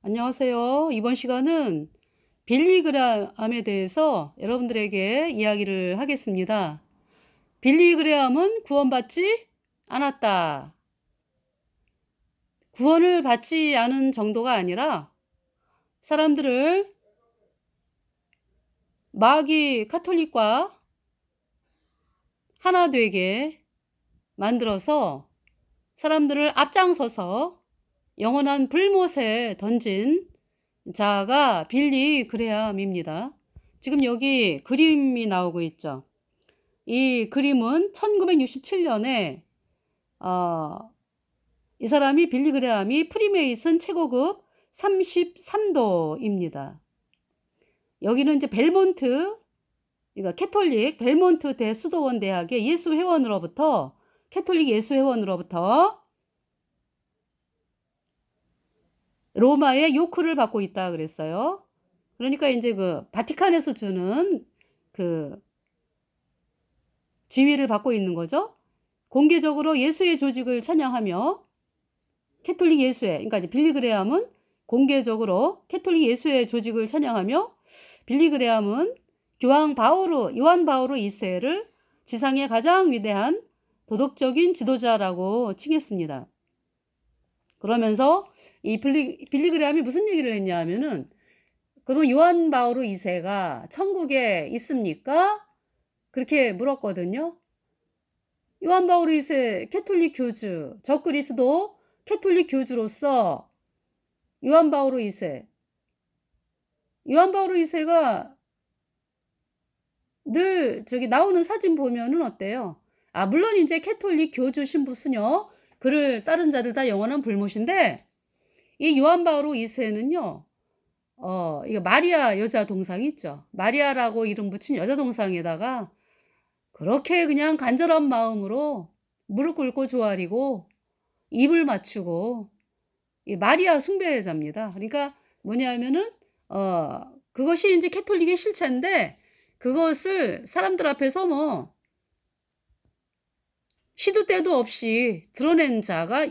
안녕하세요. 이번 시간은 빌리그레암에 대해서 여러분들에게 이야기를 하겠습니다. 빌리그레암은 구원받지 않았다. 구원을 받지 않은 정도가 아니라 사람들을 마귀 카톨릭과 하나 되게 만들어서 사람들을 앞장서서 영원한 불못에 던진 자가 빌리 그레암입니다. 지금 여기 그림이 나오고 있죠. 이 그림은 1967년에 이 사람이 빌리 그레암이 프리메이슨 최고급 33도입니다. 여기는 이제 벨몬트, 그러니까 캐톨릭 벨몬트 대수도원 대학의 예수회원으로부터 캐톨릭 예수회원으로부터 로마의 요크를 받고 있다 그랬어요. 그러니까 이제 그 바티칸에서 주는 그 지위를 받고 있는 거죠. 공개적으로 예수의 조직을 찬양하며 캐톨릭 예수회, 그러니까 이제 빌리 그레암은 공개적으로 캐톨릭 예수회 조직을 찬양하며 빌리 그레암은 요한 바오로 2세를 지상의 가장 위대한 도덕적인 지도자라고 칭했습니다. 그러면서 이 빌리 그레암이 무슨 얘기를 했냐 하면은, 그러면 요한 바오로 2세가 천국에 있습니까? 그렇게 물었거든요. 요한 바오로 2세 캐톨릭 교주, 적그리스도 캐톨릭 교주로서 요한 바오로 2세, 요한 바오로 2세가 늘 저기 나오는 사진 보면은 어때요? 물론 이제 캐톨릭 교주 신부 수녀, 그를 따른 자들 다 영원한 불못인데, 이 요한 바오로 2세는요, 이거 마리아 여자 동상 있죠. 마리아라고 이름 붙인 여자 동상에다가 그렇게 그냥 간절한 마음으로 무릎 꿇고 조아리고 입을 맞추고, 이 마리아 숭배자입니다. 그러니까 뭐냐면은 그것이 이제 캐톨릭의 실체인데, 그것을 사람들 앞에서 뭐 시도 때도 없이 드러낸 자가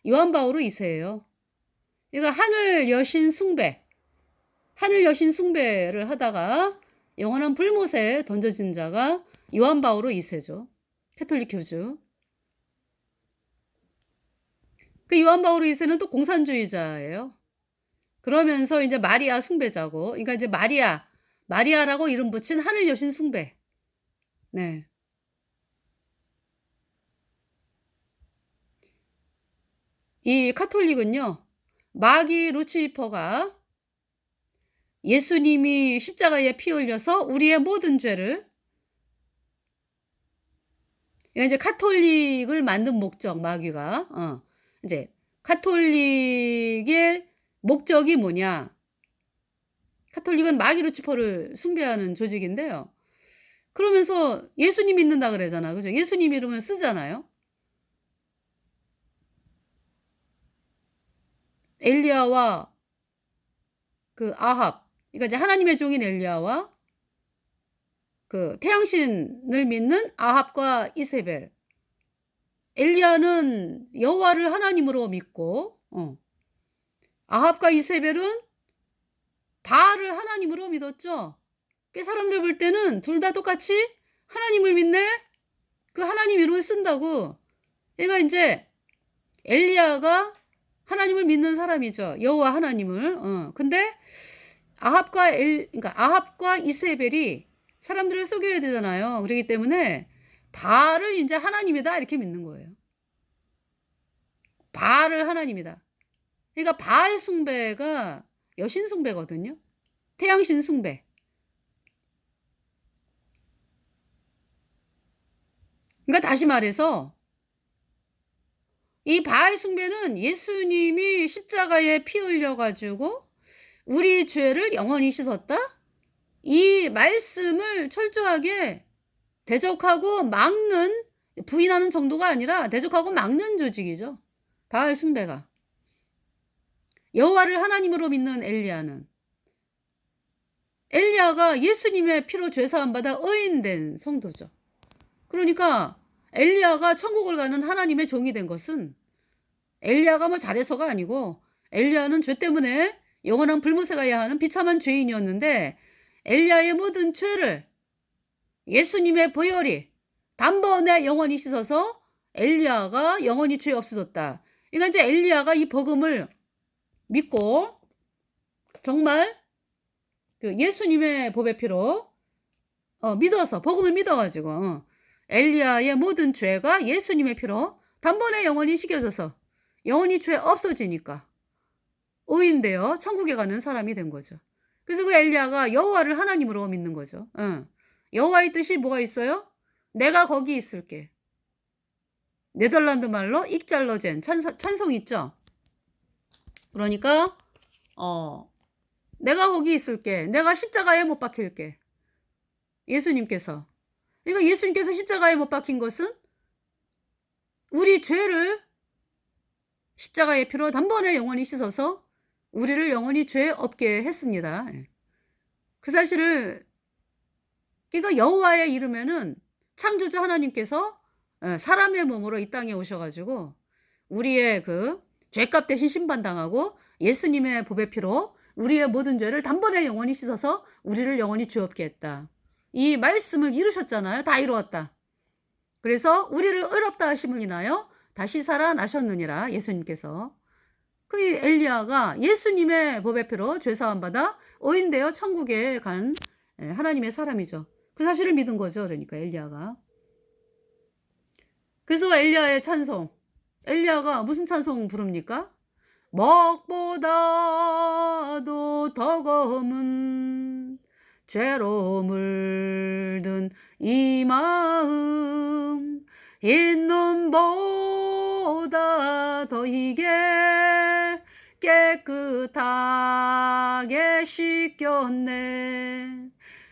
요한 바오로 2세예요. 그러니까 하늘 여신 숭배를 하다가 영원한 불못에 던져진 자가 요한 바오로 2세죠. 캐톨릭 교주. 그 요한 바오로 2세는 또 공산주의자예요. 그러면서 이제 마리아 숭배자고, 그러니까 이제 마리아라고 이름 붙인 하늘 여신 숭배. 네. 이 카톨릭은요, 마귀 루치퍼가 예수님이 십자가에 피 흘려서 우리의 모든 죄를, 이제 카톨릭을 만든 목적, 마귀가 이제 카톨릭의 목적이 뭐냐? 카톨릭은 마귀 루치퍼를 숭배하는 조직인데요. 그러면서 예수님 믿는다 그러잖아, 그죠? 예수님 이름을 쓰잖아요. 엘리야와 그 아합, 그러니까 이제 하나님의 종인 엘리야와 그 태양신을 믿는 아합과 이세벨. 엘리야는 여호와를 하나님으로 믿고, 아합과 이세벨은 바알을 하나님으로 믿었죠. 그 사람들 볼 때는 둘 다 똑같이 하나님을 믿네? 그 하나님 이름을 쓴다고. 얘가 이제 엘리야가 하나님을 믿는 사람이죠. 여호와 하나님을. 근데 그러니까 아합과 이세벨이 사람들을 속여야 되잖아요. 그렇기 때문에 바알을 이제 하나님이다 이렇게 믿는 거예요. 바알을 하나님이다. 그러니까 바알 숭배가 여신 숭배거든요. 태양신 숭배. 그러니까 다시 말해서 이 바알 숭배는 예수님이 십자가에 피 흘려가지고 우리 죄를 영원히 씻었다? 이 말씀을 철저하게 대적하고 막는, 부인하는 정도가 아니라 대적하고 막는 조직이죠. 바알 숭배가. 여호와를 하나님으로 믿는 엘리야가 예수님의 피로 죄사함 받아 의인된 성도죠. 그러니까 엘리야가 천국을 가는 하나님의 종이 된 것은 엘리야가 뭐 잘해서가 아니고, 엘리야는 죄 때문에 영원한 불못에 가야 하는 비참한 죄인이었는데 엘리야의 모든 죄를 예수님의 보혈이 단번에 영원히 씻어서 엘리야가 영원히 죄 없어졌다. 그러니까 이제 엘리야가 이 복음을 믿고 정말 그 예수님의 보배 피로 믿어서 복음을 믿어가지고 엘리야의 모든 죄가 예수님의 피로 단번에 영원히 씻겨져서 영원히 죄 없어지니까 의인되어 천국에 가는 사람이 된 거죠. 그래서 그 엘리야가 여호와를 하나님으로 믿는 거죠. 여호와의 뜻이 뭐가 있어요? 내가 거기 있을게. 네덜란드 말로 익잘러젠 찬송 있죠. 그러니까 내가 거기 있을게. 내가 십자가에 못 박힐게. 예수님께서. 그러니까 예수님께서 십자가에 못 박힌 것은 우리 죄를 십자가의 피로 단번에 영원히 씻어서 우리를 영원히 죄 없게 했습니다. 그 사실을 그러니까 여호와의 이름에는 창조주 하나님께서 사람의 몸으로 이 땅에 오셔가지고 우리의 그 죄값 대신 심판당하고 예수님의 보배 피로 우리의 모든 죄를 단번에 영원히 씻어서 우리를 영원히 죄 없게 했다. 이 말씀을 이루셨잖아요. 다 이루었다. 그래서 우리를 의롭다 하심을 인하여 다시 살아나셨느니라. 예수님께서. 그 엘리야가 예수님의 보배 피로 죄사함 받아 의인되어 천국에 간 하나님의 사람이죠. 그 사실을 믿은 거죠. 그러니까 엘리야가. 그래서 엘리야의 찬송. 엘리야가 무슨 찬송 부릅니까? 먹보다도 더 검은 죄로 물든 이 마음 흰 눈보다 더 희게 깨끗하게 씻겼네.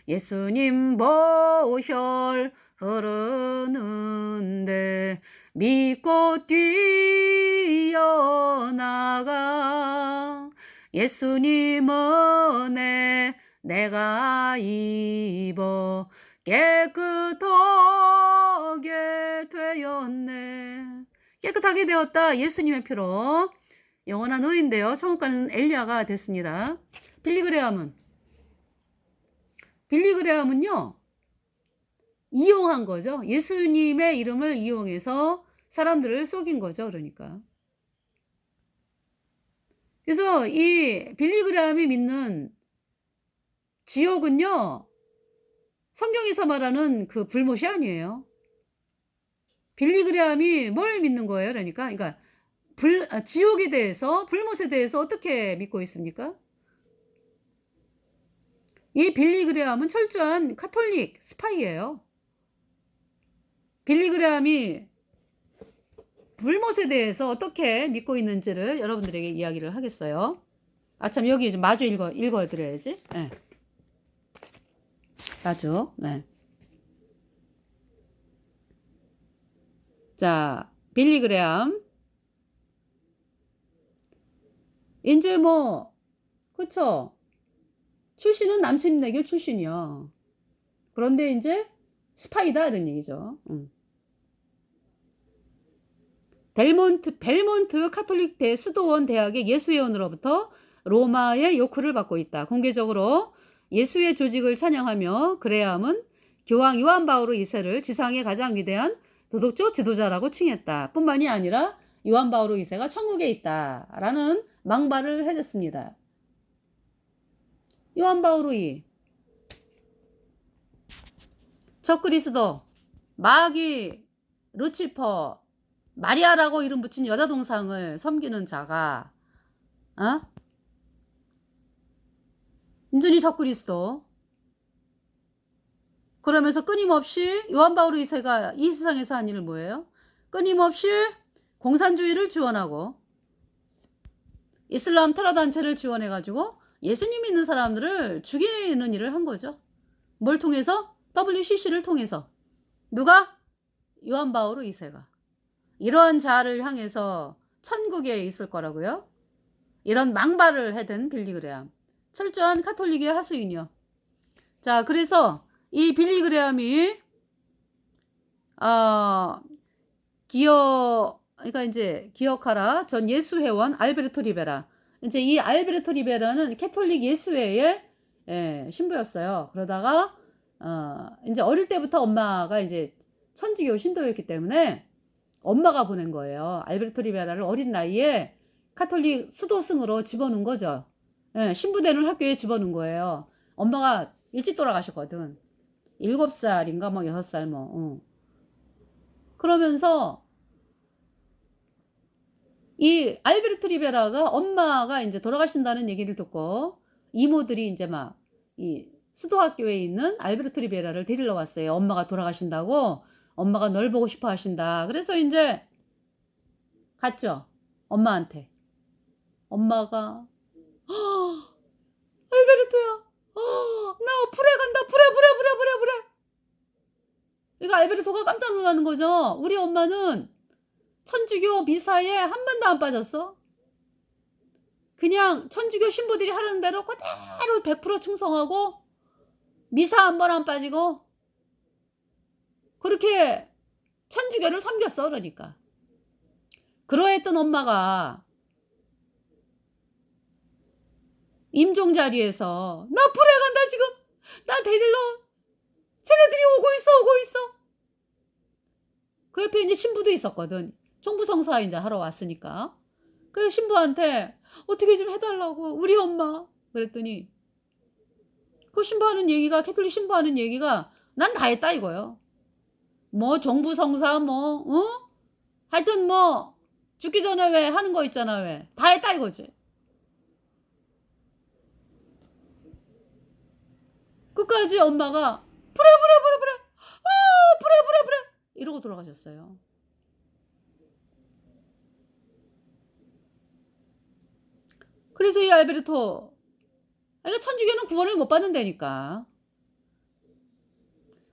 예수님 보혈 흐르는데 믿고 뛰어나가. 예수님 은혜 내가 입어 깨끗하게 되었네. 깨끗하게 되었다. 예수님의 피로 영원한 의인되어 천국 가는 엘리야가 됐습니다. 빌리그레암은요 이용한 거죠. 예수님의 이름을 이용해서 사람들을 속인 거죠. 그러니까. 그래서 이 빌리그레암이 믿는 지옥은요 성경에서 말하는 그 불못이 아니에요. 빌리그레암이 뭘 믿는 거예요? 그러니까 지옥에 대해서 불못에 대해서 어떻게 믿고 있습니까? 이 빌리그레암은 철저한 카톨릭 스파이예요. 빌리그레암이 불못에 대해서 어떻게 믿고 있는지를 여러분들에게 이야기를 하겠어요. 참 여기 좀 마주 읽어드려야지. 네. 마주. 네. 자, 빌리그레암. 이제 그쵸? 출신은 남침대교 출신이요. 그런데 이제 스파이다 이런 얘기죠. 벨몬트 카톨릭 수도원 대학의 예수회원으로부터 로마의 요크를 받고 있다. 공개적으로 예수의 조직을 찬양하며 그레암은 교황 요한 바오로 2세를 지상의 가장 위대한 도덕적 지도자라고 칭했다. 뿐만이 아니라 요한 바오로 2세가 천국에 있다라는 망발을 해댔습니다. 요한 바오로 2, 적그리스도, 마귀, 루치퍼, 마리아라고 이름 붙인 여자 동상을 섬기는 자가 완전히 적그리스도. 그러면서 끊임없이 요한 바오로 2세가 이 세상에서 한 일은 뭐예요? 끊임없이 공산주의를 지원하고 이슬람 테러 단체를 지원해가지고 예수님 믿는 사람들을 죽이는 일을 한 거죠. 뭘 통해서? WCC를 통해서. 누가? 요한 바오로 2세가. 이러한 자를 향해서 천국에 있을 거라고요? 이런 망발을 해댄 빌리그레암. 철저한 카톨릭의 하수인이요. 자, 그래서 이 빌리그레암이 그러니까 이제 기억하라. 전 예수회원 알베르토 리베라. 이제 이 알베르토 리베라는 캐톨릭 예수회의 신부였어요. 그러다가 이제 어릴 때부터 엄마가 이제 천주교 신도였기 때문에 엄마가 보낸 거예요. 알베르토 리베라를 어린 나이에 카톨릭 수도승으로 집어넣은 거죠. 신부되는 학교에 집어넣은 거예요. 엄마가 일찍 돌아가셨거든. 7살인가 뭐 6살 뭐. 그러면서 이 알베르토 리베라가 엄마가 이제 돌아가신다는 얘기를 듣고 이모들이 이제 막 이 수도학교에 있는 알베르토 리베라를 데리러 왔어요. 엄마가 돌아가신다고. 엄마가 널 보고 싶어 하신다. 그래서 이제 갔죠. 엄마한테. 엄마가 알베르토야. 나 불에 간다. 불에. 이거 알베르토가 깜짝 놀라는 거죠. 우리 엄마는 천주교 미사에 한 번도 안 빠졌어. 그냥 천주교 신부들이 하는 대로 그대로 100% 충성하고 미사 한 번 안 빠지고 그렇게 천주교를 섬겼어. 그러니까 그러했던 엄마가 임종 자리에서 나 불에 간다 지금. 나 데리러 쟤네들이 오고 있어. 그 옆에 이제 신부도 있었거든. 총부성사 이제 하러 왔으니까. 그래서 신부한테 어떻게 좀 해달라고 우리 엄마. 그랬더니 그 신부하는 얘기가 캐톨릭 신부하는 얘기가 난 다 했다 이거요. 뭐 종부성사 뭐 하여튼 뭐 죽기 전에 왜 하는 거 있잖아 왜. 다 했다 이거지. 끝까지 엄마가 불에 이러고 돌아가셨어요. 그래서 이 알베르토 그러니까 천주교는 구원을 못 받는다니까.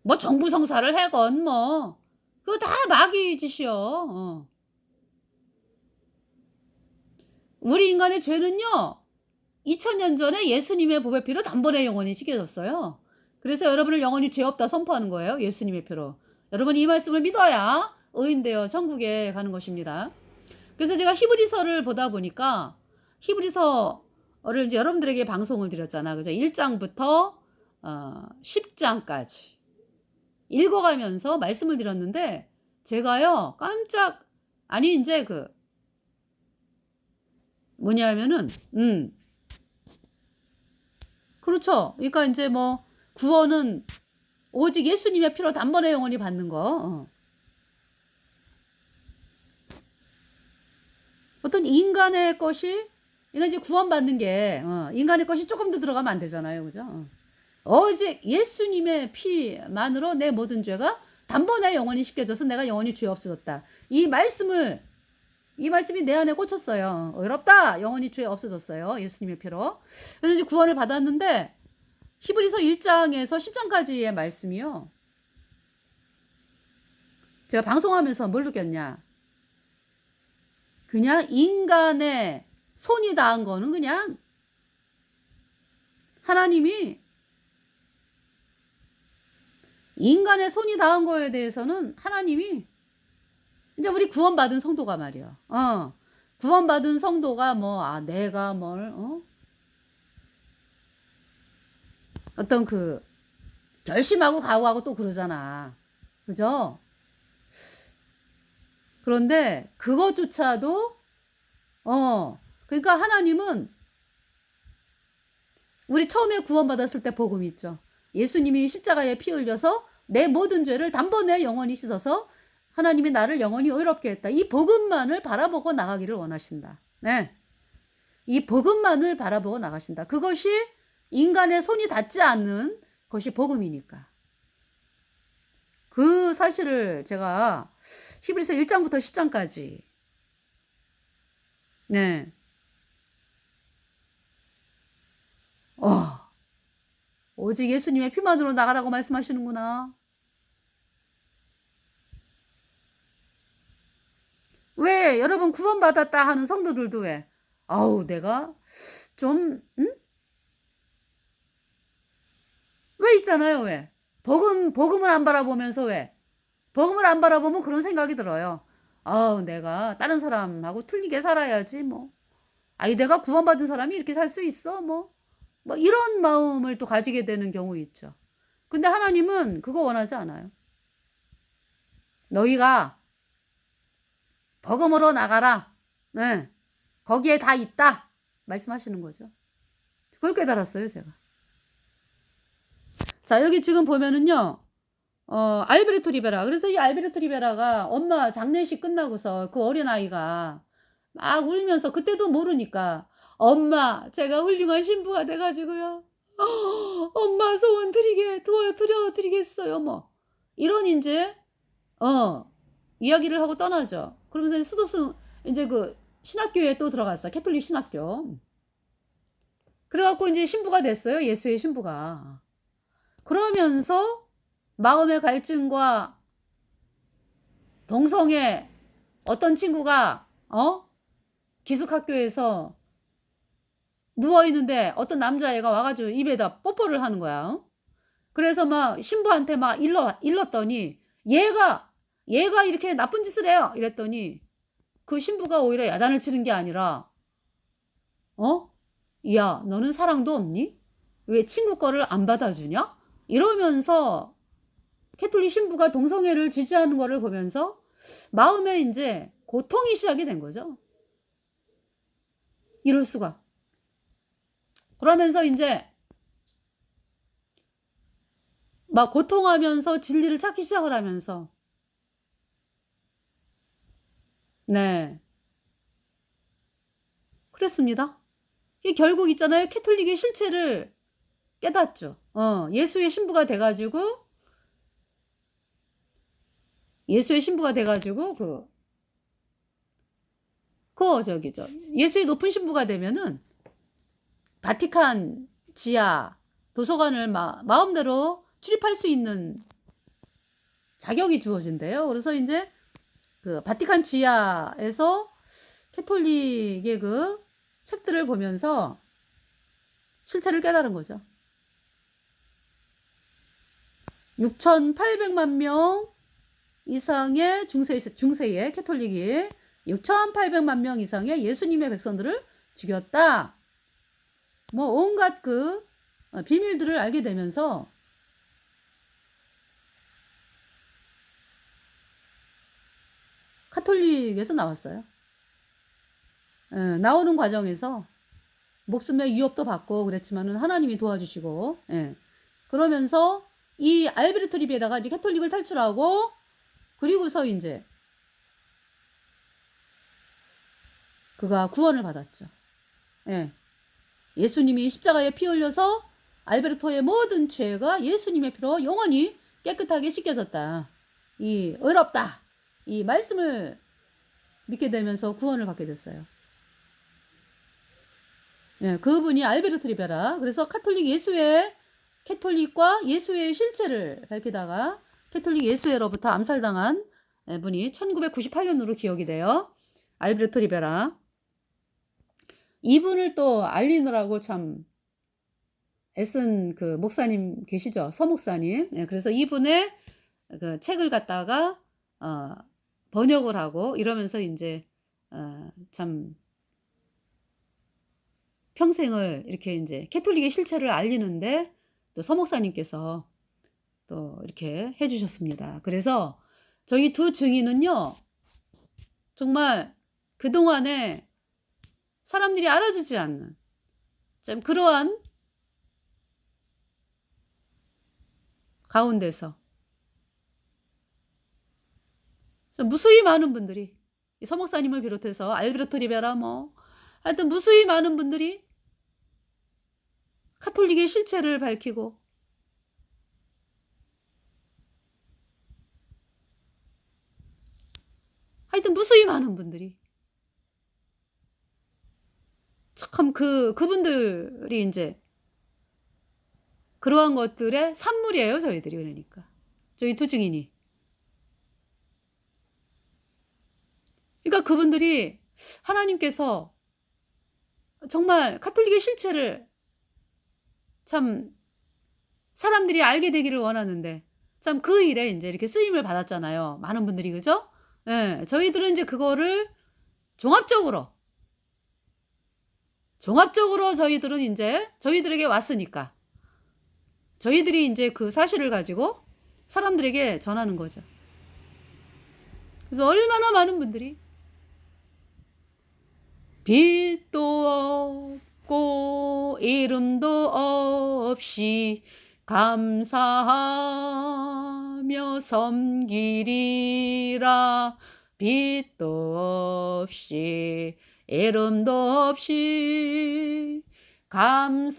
뭐 정부성사를 해건 뭐 그거 다 마귀 짓이요. 우리 인간의 죄는요 2000년 전에 예수님의 보배 피로 단번에 영원히 씻겨졌어요. 그래서 여러분을 영원히 죄 없다 선포하는 거예요. 예수님의 피로. 여러분이 이 말씀을 믿어야 의인되어 천국에 가는 것입니다. 그래서 제가 히브리서를 보다 보니까 히브리서를 이제 여러분들에게 방송을 드렸잖아. 그죠? 1장부터 10장까지 읽어가면서 말씀을 드렸는데 제가요 깜짝 아니 이제 그 뭐냐면은 그렇죠. 그러니까 이제 뭐 구원은 오직 예수님의 피로 단번에 영원히 받는 거. 어떤 인간의 것이 이거 이제 구원받는 게 인간의 것이 조금 더 들어가면 안 되잖아요. 그죠? 오직 예수님의 피만으로 내 모든 죄가 단번에 영원히 씻겨져서 내가 영원히 죄 없어졌다. 이 말씀이 내 안에 꽂혔어요. 어렵다. 영원히 죄 없어졌어요. 예수님의 피로. 그래서 이제 구원을 받았는데 히브리서 1장에서 10장까지의 말씀이요. 제가 방송하면서 뭘 느꼈냐. 그냥 인간의 손이 닿은 거는 그냥 하나님이 인간의 손이 닿은 거에 대해서는 하나님이 이제 우리 구원받은 성도가 말이야. 구원받은 성도가 뭐 내가 뭘 어떤 그 결심하고 각오하고 또 그러잖아. 그죠? 그런데 그것조차도 그러니까 하나님은 우리 처음에 구원받았을 때 복음 있죠. 예수님이 십자가에 피 흘려서 내 모든 죄를 단번에 영원히 씻어서 하나님이 나를 영원히 의롭게 했다. 이 복음만을 바라보고 나가기를 원하신다. 네. 이 복음만을 바라보고 나가신다. 그것이 인간의 손이 닿지 않는 것이 복음이니까. 그 사실을 제가 히브리서 1장부터 10장까지 네. 오직 예수님의 피만으로 나가라고 말씀하시는구나. 왜 여러분 구원받았다 하는 성도들도 왜 내가 좀 왜 있잖아요. 왜 복음을 안 바라보면서 왜 복음을 안 바라보면 그런 생각이 들어요. 내가 다른 사람하고 틀리게 살아야지 뭐 아이, 내가 구원받은 사람이 이렇게 살 수 있어? 뭐 이런 마음을 또 가지게 되는 경우 있죠. 근데 하나님은 그거 원하지 않아요. 너희가 복음으로 나가라. 네. 거기에 다 있다. 말씀하시는 거죠. 그걸 깨달았어요, 제가. 자, 여기 지금 보면은요. 알베르토 리베라. 그래서 이 알베르토 리베라가 엄마 장례식 끝나고서 그 어린아이가 막 울면서, 그때도 모르니까, 엄마, 제가 훌륭한 신부가 돼가지고요. 엄마 소원 드리겠어요. 뭐. 이런 이제, 이야기를 하고 떠나죠. 그러면서 수도승, 이제 그 신학교에 또 들어갔어. 캐톨릭 신학교. 그래갖고 이제 신부가 됐어요. 예수의 신부가. 그러면서 마음의 갈증과 동성애, 어떤 친구가 기숙학교에서 누워있는데 어떤 남자애가 와가지고 입에다 뽀뽀를 하는 거야. 그래서 막 신부한테 막 일렀더니 얘가 이렇게 나쁜 짓을 해요. 이랬더니 그 신부가 오히려 야단을 치는 게 아니라, 야, 너는 사랑도 없니? 왜 친구 거를 안 받아주냐? 이러면서 캐톨릭 신부가 동성애를 지지하는 거를 보면서 마음에 이제 고통이 시작이 된 거죠. 이럴 수가. 그러면서 이제 막 고통하면서 진리를 찾기 시작을 하면서, 네, 그랬습니다. 이 결국 있잖아요. 캐톨릭의 실체를 깨닫죠. 예수의 신부가 돼가지고 예수의 높은 신부가 되면은 바티칸 지하 도서관을 마음대로 출입할 수 있는 자격이 주어진대요. 그래서 이제 그 바티칸 지하에서 캐톨릭의 그 책들을 보면서 실체를 깨달은 거죠. 6,800만 명 이상의 중세의 캐톨릭이 6,800만 명 이상의 예수님의 백성들을 죽였다. 뭐 온갖 그 비밀들을 알게 되면서 카톨릭에서 나왔어요. 나오는 과정에서 목숨의 위협도 받고 그랬지만은 하나님이 도와주시고, 그러면서 이 알베르토 리베라가 이제 캐톨릭을 탈출하고, 그리고서 이제 그가 구원을 받았죠. 예수님이 십자가에 피 흘려서 알베르토의 모든 죄가 예수님의 피로 영원히 깨끗하게 씻겨졌다. 이 의롭다. 이 말씀을 믿게 되면서 구원을 받게 됐어요. 그분이 알베르토 리베라. 그래서 캐톨릭과 예수의 실체를 밝히다가 캐톨릭 예수회로부터 암살당한 분이 1998년으로 기억이 돼요. 알베르토 리베라. 이분을 또 알리느라고 참 애쓴 그 목사님 계시죠. 서목사님. 그래서 이분의 그 책을 갖다가 번역을 하고 이러면서 이제 참 평생을 이렇게 이제 캐톨릭의 실체를 알리는데 또 서목사님께서 또 이렇게 해주셨습니다. 그래서 저희 두 증인은요, 정말 그동안에 사람들이 알아주지 않는 참 그러한 가운데서 무수히 많은 분들이, 이 서목사님을 비롯해서 알베르토 리베라 하여튼 무수히 많은 분들이 카톨릭의 실체를 밝히고 하여튼 무수히 많은 분들이 참 그분들이 이제 그러한 것들의 산물이에요. 저희들이. 그러니까 저희 두 증인이. 그러니까 그분들이 하나님께서 정말 카톨릭의 실체를 참 사람들이 알게 되기를 원하는데 참 그 일에 이제 이렇게 쓰임을 받았잖아요. 많은 분들이. 그죠? 예. 저희들은 이제 그거를 종합적으로, 종합적으로 저희들은 이제 저희들에게 왔으니까 저희들이 이제 그 사실을 가지고 사람들에게 전하는 거죠. 그래서 얼마나 많은 분들이 빛도 없고 이름도 없이 감사하며 섬기리라. 빛도 없이 이름도 없이 감사하며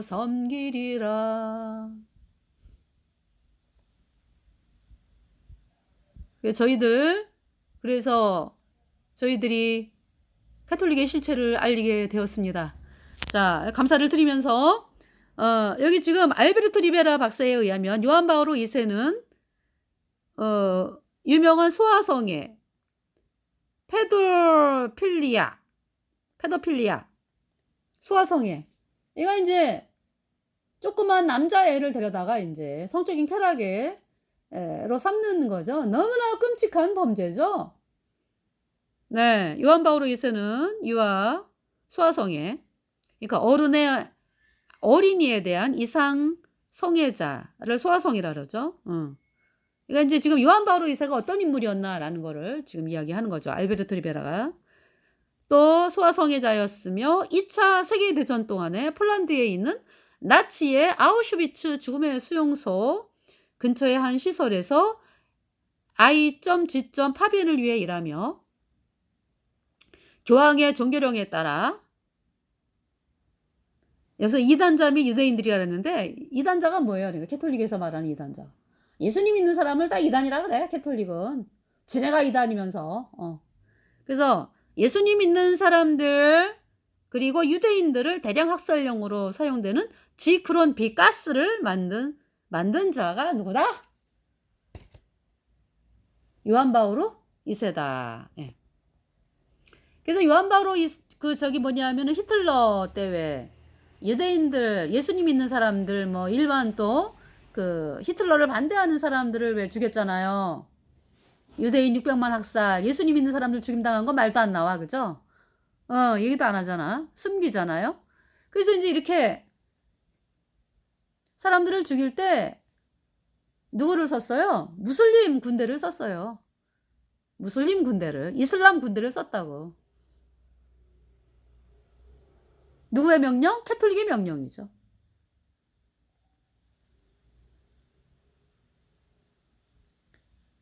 섬기리라. 그래서 저희들이 가톨릭의 실체를 알리게 되었습니다. 자, 감사를 드리면서 여기 지금 알베르토 리베라 박사에 의하면 요한 바오로 2세는 유명한 소아성애 페도필리아 소아성애, 얘가 이제 조그만 남자애를 데려다가 이제 성적인 쾌락에 로 삼는 거죠. 너무나 끔찍한 범죄죠. 네, 요한 바오로 2세는 유아 소아성애, 그러니까 어린이에 대한 이상 성애자를 소아성이라 그러죠. 그러니까 이제 지금 요한 바오로 2세가 어떤 인물이었나라는 거를 지금 이야기하는 거죠. 알베르토 리베라가. 또 소아성애자였으며 2차 세계대전 동안에 폴란드에 있는 나치의 아우슈비츠 죽음의 수용소 근처의 한 시설에서 I.G. 파비엔을 위해 일하며 교황의 종교령에 따라, 여기서 이단자 및 유대인들이라 그랬는데 이단자가 뭐예요? 그러니까 캐톨릭에서 말하는 이단자, 예수님 믿는 사람을 다 이단이라 그래. 캐톨릭은 지네가 이단이면서. 그래서 예수님 믿는 사람들 그리고 유대인들을 대량 학살용으로 사용되는 지크론 B 가스를 만든 자가 누구다? 요한 바오로 2세다. 예. 그래서 요한 바오로 뭐냐면은 히틀러 때 왜 유대인들, 예수님 믿는 사람들, 뭐 일반 또 그 히틀러를 반대하는 사람들을 왜 죽였잖아요. 유대인 600만 학살, 예수님 믿는 사람들 죽임당한 거 말도 안 나와, 그죠? 얘기도 안 하잖아. 숨기잖아요. 그래서 이제 이렇게 사람들을 죽일 때 누구를 썼어요? 무슬림 군대를 썼어요. 무슬림 군대를, 이슬람 군대를 썼다고. 누구의 명령? 캐톨릭의 명령이죠.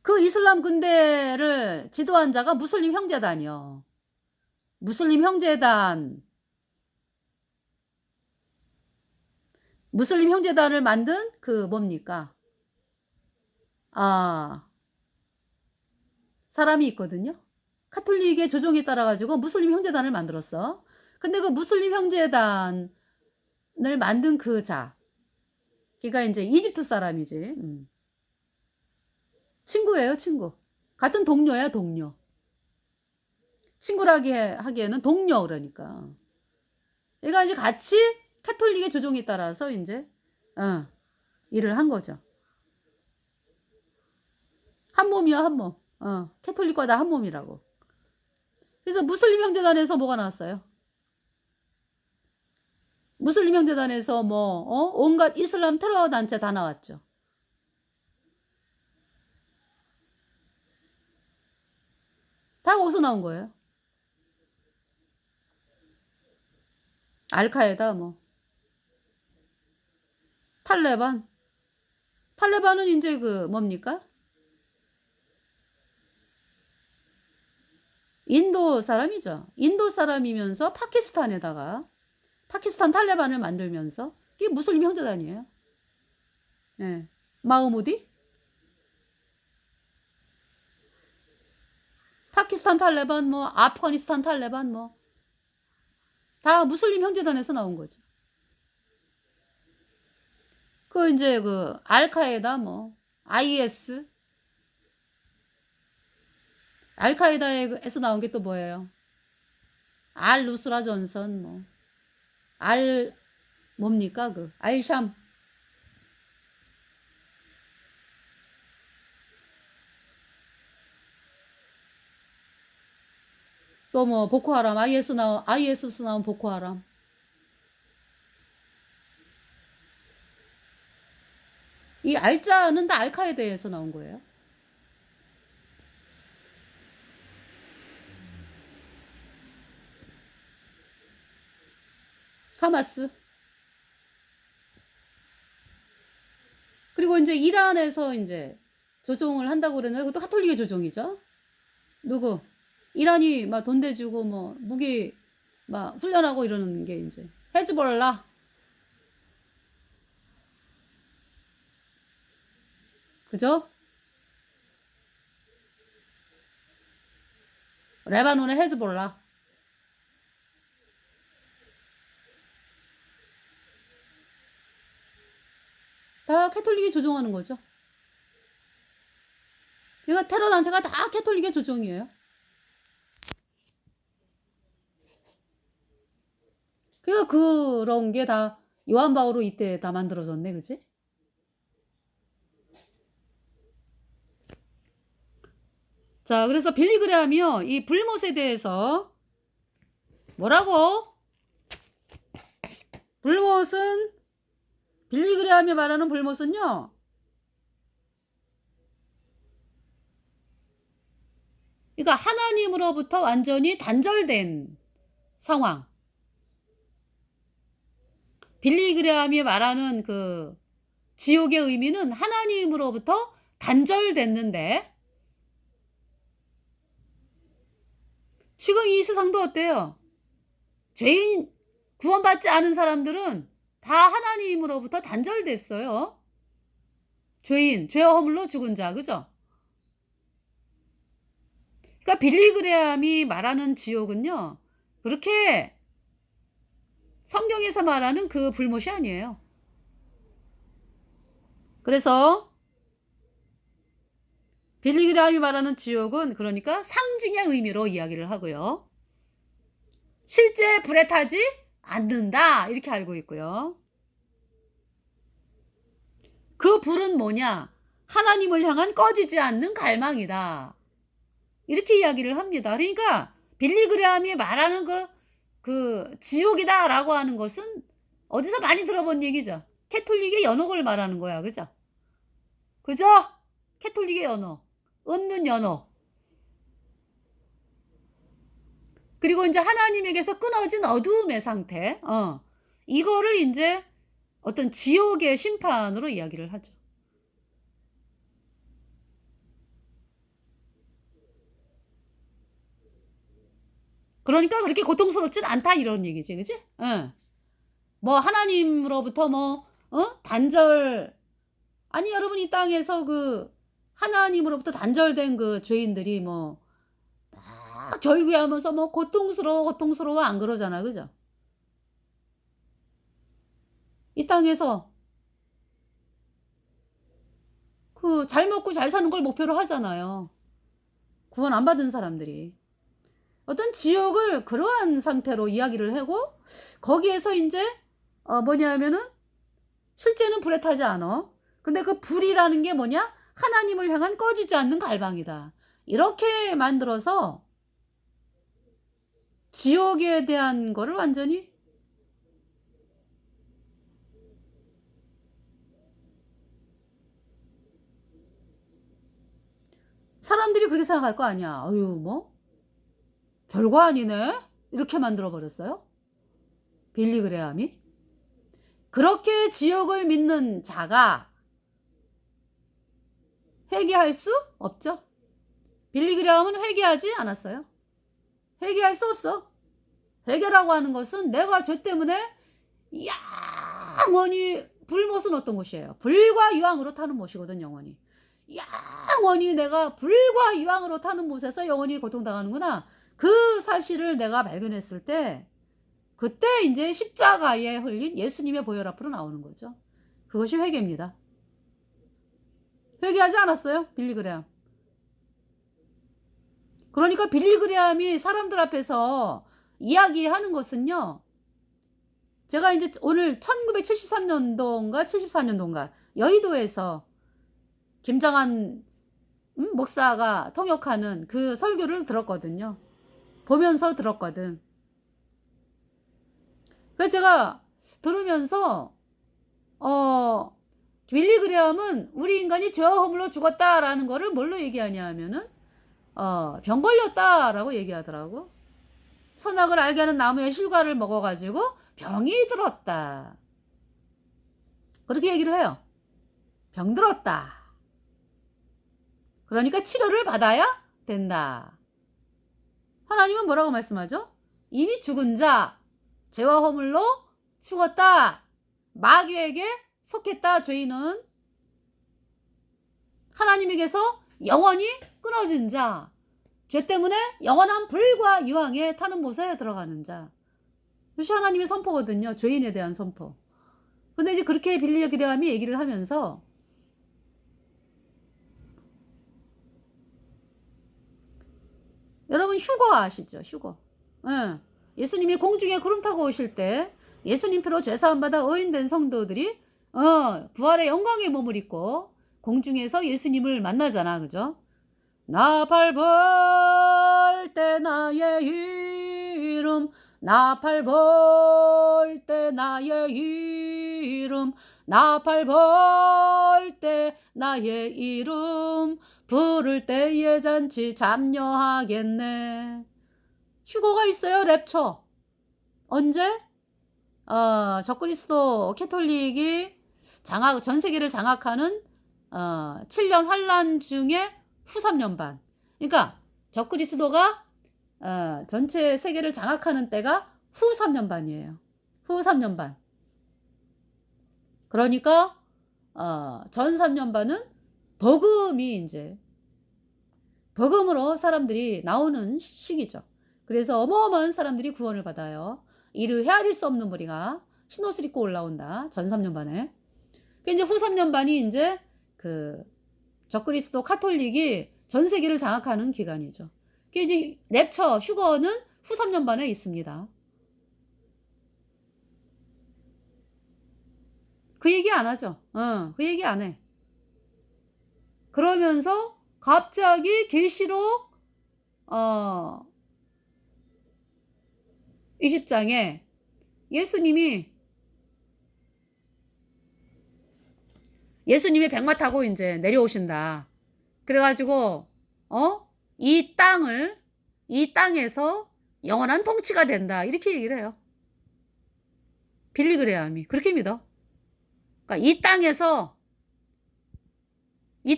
그 이슬람 군대를 지도한 자가 무슬림 형제단이요. 무슬림 형제단을 만든 그 뭡니까? 사람이 있거든요. 카톨릭의 조종에 따라 가지고 무슬림 형제단을 만들었어. 근데 그 무슬림 형제단을 만든 그 자, 걔가 이제 이집트 사람이지. 친구예요, 친구. 같은 동료야, 동료. 친구라기 하기에는 동료, 그러니까. 얘가 이제 같이 카톨릭의 조종에 따라서 이제 일을 한 거죠. 한 몸이야, 한 몸. 캐톨릭과 다 한 몸이라고. 그래서 무슬림 형제단에서 뭐가 나왔어요? 무슬림 형제단에서 온갖 이슬람 테러 단체 다 나왔죠. 다 거기서 나온 거예요. 알카에다 탈레반은 이제 그 뭡니까? 인도 사람이죠. 인도 사람이면서 파키스탄 탈레반을 만들면서, 이게 무슬림 형제단이에요. 네. 마흐무디? 파키스탄 탈레반, 아프가니스탄 탈레반, 다 무슬림 형제단에서 나온 거죠. 이제 알카에다, IS, 알카에다에서 나온 게 또 뭐예요? 루스라 전선, 뭡니까? 알샴. 또 뭐 보코하람, IS에서 나온 보코하람. 이 알자는 다 알카에다에서 나온 거예요. 하마스. 그리고 이제 이란에서 이제 조종을 한다고 그랬는데 그것도 카톨릭의 조종이죠. 누구? 이란이 막 돈 대주고 뭐 무기 막 훈련하고 이러는 게 이제 헤즈볼라. 그죠? 레바논의 헤즈볼라. 다 캐톨릭이 조종하는 거죠. 그러니까 테러 단체가 다 캐톨릭의 조종이에요. 그러니까 그런 게 다 요한 바오로 이때 다 만들어졌네, 그지? 자, 그래서 빌리그레함이요, 이 불못에 대해서 뭐라고? 불못은, 빌리그레함이 말하는 불못은요, 그러니까 하나님으로부터 완전히 단절된 상황. 빌리그레함이 말하는 그 지옥의 의미는 하나님으로부터 단절됐는데, 지금 이 세상도 어때요? 죄인, 구원받지 않은 사람들은 다 하나님으로부터 단절됐어요. 죄인, 죄와 허물로 죽은 자, 그죠? 그러니까 빌리그레함이 말하는 지옥은요, 그렇게 성경에서 말하는 그 불못이 아니에요. 그래서 빌리그레함이 말하는 지옥은 그러니까 상징의 의미로 이야기를 하고요. 실제 불에 타지 않는다, 이렇게 알고 있고요. 그 불은 뭐냐? 하나님을 향한 꺼지지 않는 갈망이다, 이렇게 이야기를 합니다. 그러니까 빌리그레함이 말하는 그 지옥이다라고 하는 것은 어디서 많이 들어본 얘기죠. 캐톨릭의 연옥을 말하는 거야, 그죠? 그죠? 캐톨릭의 연옥, 없는 연옥. 그리고 이제 하나님에게서 끊어진 어두움의 상태, 이거를 이제 어떤 지옥의 심판으로 이야기를 하죠. 그러니까 그렇게 고통스럽진 않다, 이런 얘기지, 그지? 뭐 하나님으로부터 뭐 단절, 아니 여러분, 이 땅에서 그 하나님으로부터 단절된 그 죄인들이 뭐 막 절규하면서 뭐 고통스러워 안 그러잖아, 그죠? 이 땅에서 그 잘 먹고 잘 사는 걸 목표로 하잖아요, 구원 안 받은 사람들이. 어떤 지옥을 그러한 상태로 이야기를 하고, 거기에서 이제 뭐냐면은 실제는 불에 타지 않아. 근데 그 불이라는 게 뭐냐? 하나님을 향한 꺼지지 않는 갈망이다, 이렇게 만들어서 지옥에 대한 거를 완전히, 사람들이 그렇게 생각할 거 아니야. 어휴, 뭐 별거 아니네, 이렇게 만들어 버렸어요, 빌리그레함이. 그렇게 지옥을 믿는 자가 회개할 수 없죠. 빌리그레함은 회개하지 않았어요. 회개할 수 없어. 회개라고 하는 것은 내가 죄 때문에 영원히, 불못은 어떤 곳이에요? 불과 유황으로 타는 못이거든, 영원히. 영원히 내가 불과 유황으로 타는 못에서 영원히 고통당하는구나, 그 사실을 내가 발견했을 때, 그때 이제 십자가에 흘린 예수님의 보혈 앞으로 나오는 거죠. 그것이 회개입니다. 회개하지 않았어요, 빌리그레함. 그러니까 빌리그레함이 사람들 앞에서 이야기하는 것은요, 제가 이제 오늘 1973년도인가 74년도인가 여의도에서 김장한 목사가 통역하는 그 설교를 들었거든요. 보면서 들었거든. 그래서 제가 들으면서 빌리 그레함은 우리 인간이 죄와 허물로 죽었다라는 거를 뭘로 얘기하냐 하면은 병 걸렸다라고 얘기하더라고. 선악을 알게 하는 나무의 실과를 먹어가지고 병이 들었다. 그렇게 얘기를 해요. 병 들었다. 그러니까 치료를 받아야 된다. 하나님은 뭐라고 말씀하죠? 이미 죽은 자, 죄와 허물로 죽었다. 마귀에게 속했다. 죄인은 하나님에게서 영원히 끊어진 자, 죄 때문에 영원한 불과 유황에 타는 못에 들어가는 자. 이것이 하나님의 선포거든요. 죄인에 대한 선포. 근데 이제 그렇게 빌리 그레함이 얘기를 하면서 여러분 휴거 아시죠? 휴거. 예. 예수님이 공중에 구름 타고 오실 때 예수님 피로 죄사함 받아 의인된 성도들이 부활의 영광의 몸을 입고 공중에서 예수님을 만나잖아. 그죠? 나 밟을 때 나의 이름, 나 밟을 때 나의 이름, 나 밟을 때 나의 이름, 부를 때의 잔치 참여하겠네. 휴거가 있어요. 랩처. 언제? 적그리스도 캐톨릭이 전 세계를 장악하는 7년 환란 중에 후 3년 반. 그러니까 적그리스도가 전체 세계를 장악하는 때가 후 3년 반이에요. 후 3년 반. 그러니까 전 3년 반은 복음이 이제 복음으로 사람들이 나오는 시기죠. 그래서 어마어마한 사람들이 구원을 받아요. 이를 헤아릴 수 없는 무리가 흰옷을 입고 올라온다. 전 3년 반에. 이제 후 3년 반이 이제 그 적그리스도 카톨릭이 전 세계를 장악하는 기간이죠. 이제 랩처 휴거는 후 3년 반에 있습니다. 그 얘기 안 하죠. 그 얘기 안 해. 그러면서 갑자기 계시록 20장에 예수님이 백마 타고 이제 내려오신다. 그래가지고 이 땅에서 영원한 통치가 된다. 이렇게 얘기를 해요. 빌리 그레함이 그렇게 믿어. 그러니까 이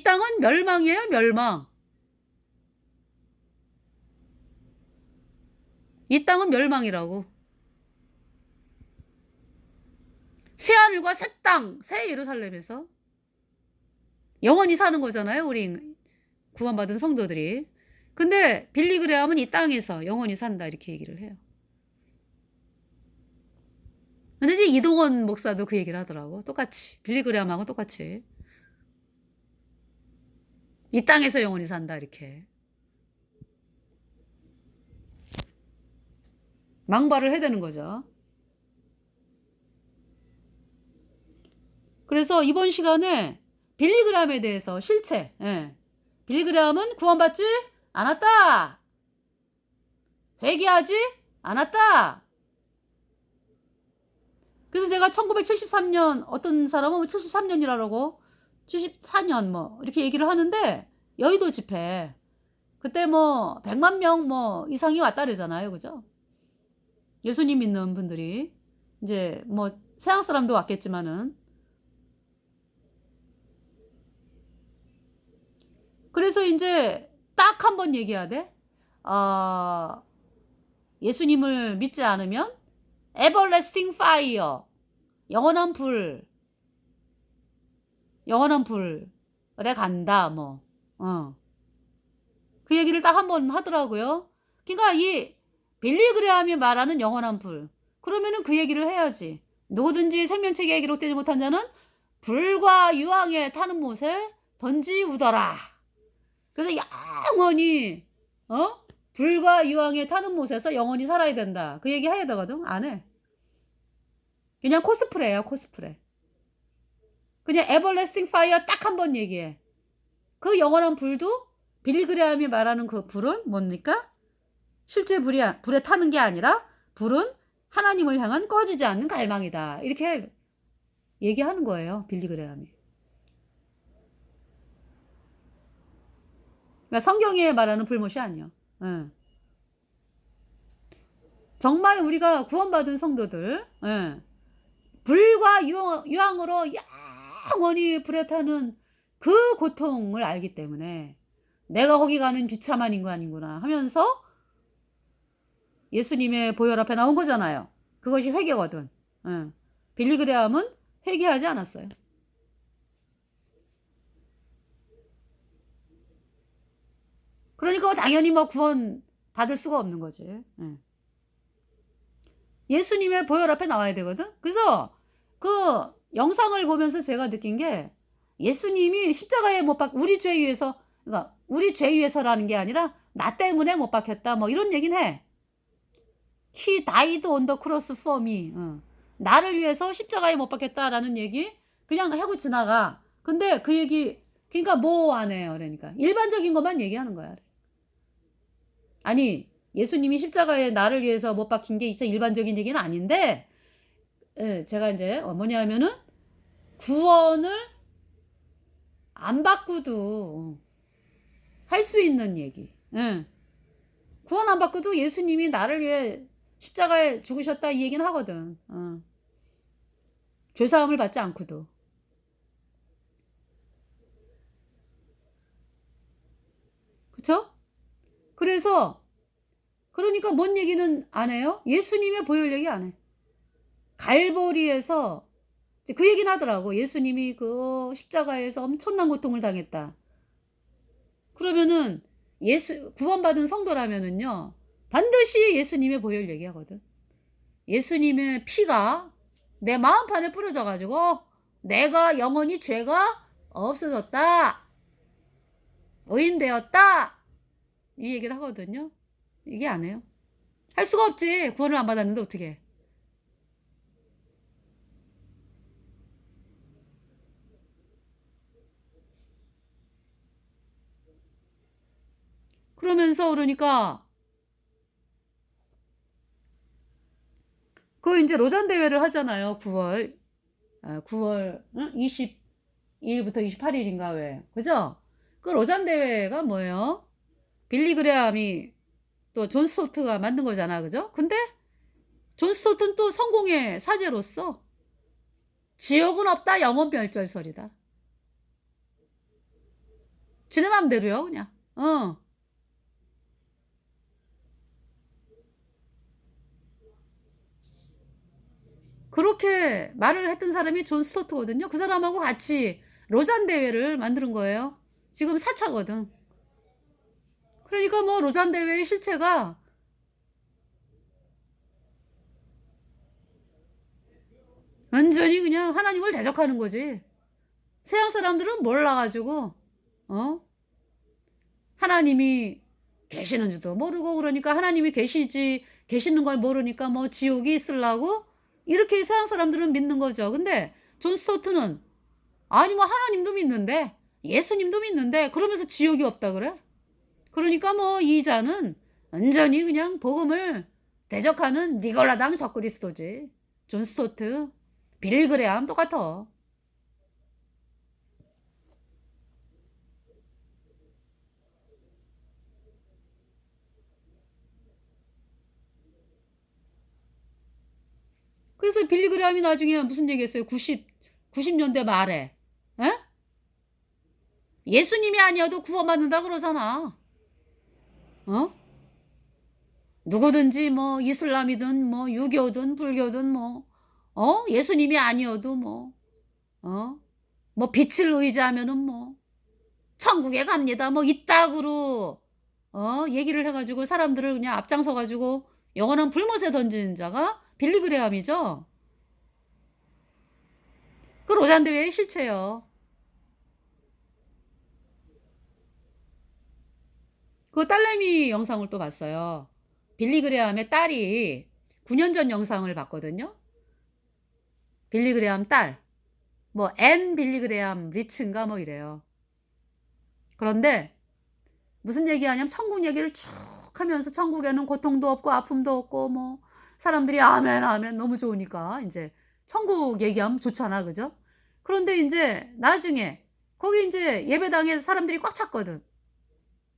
땅은 멸망이에요. 멸망. 이 땅은 멸망이라고. 새하늘과 새 땅, 새 예루살렘에서 영원히 사는 거잖아요. 우리 구원받은 성도들이. 근데 빌리 그레함은 이 땅에서 영원히 산다. 이렇게 얘기를 해요. 근데 이제 이동원 목사도 그 얘기를 하더라고. 똑같이. 빌리 그레함하고 똑같이. 이 땅에서 영원히 산다. 이렇게. 망발을 해대는 거죠. 그래서 이번 시간에 빌리 그레함에 대해서 실체. 빌리 그레함은 구원받지 않았다. 회개하지 않았다. 그래서 제가 1973년 어떤 사람은 73년이라고 74년 뭐 이렇게 얘기를 하는데 여의도 집회 그때 뭐 100만 명 뭐 이상이 왔다 그러잖아요. 그죠? 예수님 믿는 분들이 이제 뭐 서양 사람도 왔겠지만은 그래서 이제 딱 한 번 얘기해야 돼. 예수님을 믿지 않으면 everlasting fire 영원한 불에 간다 뭐. 그 얘기를 딱 한 번 하더라고요. 그러니까 이 빌리 그레함이 말하는 영원한 불. 그러면은 그 얘기를 해야지. 누구든지 생명책에 기록되지 못한 자는 불과 유황에 타는 못에 던지우더라. 그래서 영원히 불과 유황에 타는 못에서 영원히 살아야 된다. 그 얘기 해야 되거든. 안 해. 그냥 코스프레예요. 코스프레. 그냥 에버래스팅 파이어 딱 한 번 얘기해. 그 영원한 불도 빌리 그레함이 말하는 그 불은 뭡니까? 실제 불에 타는 게 아니라 불은 하나님을 향한 꺼지지 않는 갈망이다. 이렇게 얘기하는 거예요, 빌리 그레함이. 그러니까 성경에 말하는 불못이 아니요. 예. 정말 우리가 구원받은 성도들, 예. 불과 유황으로 영원히 불에 타는 그 고통을 알기 때문에 내가 거기 가는 비참한 인간이구나 하면서 예수님의 보혈 앞에 나온 거잖아요. 그것이 회개거든. 예. 빌리 그레함은 회개하지 않았어요. 그러니까 당연히 뭐 구원 받을 수가 없는 거지. 예. 예수님의 보혈 앞에 나와야 되거든. 그래서 그 영상을 보면서 제가 느낀 게 예수님이 십자가에 못 박, 우리 죄 위해서, 그러니까 우리 죄 위해서라는 게 아니라 나 때문에 못 박혔다. 뭐 이런 얘기는 해. He died on the cross for me. 나를 위해서 십자가에 못 박혔다라는 얘기 그냥 하고 지나가. 근데 그 얘기 그러니까 뭐 안 해요. 그러니까 일반적인 것만 얘기하는 거야. 아니 예수님이 십자가에 나를 위해서 못 박힌 게 진짜 일반적인 얘기는 아닌데, 예, 제가 이제 뭐냐 하면은 구원을 안 받고도 할 수 있는 얘기. 예. 구원 안 받고도 예수님이 나를 위해 십자가에 죽으셨다 이 얘기는 하거든. 죄사함을 받지 않고도. 그쵸? 그래서 그러니까 뭔 얘기는 안 해요? 예수님의 보혈 얘기 안 해. 갈보리에서 그 얘기는 하더라고. 예수님이 그 십자가에서 엄청난 고통을 당했다. 그러면은 구원받은 성도라면은요, 반드시 예수님의 보혈 얘기하거든. 예수님의 피가 내 마음판에 뿌려져 가지고 내가 영원히 죄가 없어졌다. 의인되었다. 이 얘기를 하거든요. 이게 안 해요. 할 수가 없지. 구원을 안 받았는데 어떻게 해. 그러면서 그러니까 그 이제 로잔 대회를 하잖아요. 9월 22일부터 28일인가 왜. 그죠? 그 로잔 대회가 뭐예요? 빌리 그레함이 또 존 스토트가 만든 거잖아. 그죠? 근데 존 스토트는 또 성공의 사제로서 지옥은 없다. 영원 멸절설이다. 지네 맘대로요, 그냥. 그렇게 말을 했던 사람이 존 스토트거든요. 그 사람하고 같이 로잔 대회를 만드는 거예요. 지금 4차거든. 그러니까 뭐 로잔 대회의 실체가 완전히 그냥 하나님을 대적하는 거지. 서양 사람들은 몰라가지고 하나님이 계시는지도 모르고, 그러니까 하나님이 계시는 걸 모르니까 뭐 지옥이 있으려고 이렇게 서양 사람들은 믿는 거죠. 근데 존 스토트는 아니 뭐 하나님도 믿는데 예수님도 믿는데 그러면서 지옥이 없다 그래? 그러니까 뭐 이자는 완전히 그냥 복음을 대적하는 니골라당 적그리스도지. 존 스토트, 빌리 그레함 똑같아. 그래서 빌리 그레함이 나중에 무슨 얘기했어요? 90년대 말에. 에? 예수님이 아니어도 구원받는다 그러잖아. 누구든지 뭐 이슬람이든 뭐 유교든 불교든 뭐 예수님이 아니어도 뭐 빛을 의지하면은 뭐 천국에 갑니다. 뭐 이따구로 얘기를 해가지고 사람들을 그냥 앞장서 가지고 영원한 불못에 던진 자가 빌리 그레함이죠. 그 로잔 대회의 실체요. 그 딸내미 영상을 또 봤어요. 빌리 그레함의 딸이 9년 전 영상을 봤거든요. 빌리 그레함 딸. 뭐 앤 빌리 그레함 리츠인가 뭐 이래요. 그런데 무슨 얘기하냐면 천국 얘기를 쭉 하면서 천국에는 고통도 없고 아픔도 없고 뭐 사람들이 아멘, 아멘 너무 좋으니까 인제 천국 얘기하면 좋잖아. 그죠? 그런데 인제 나중에 거기 인제 예배당에 사람들이 꽉 찼거든.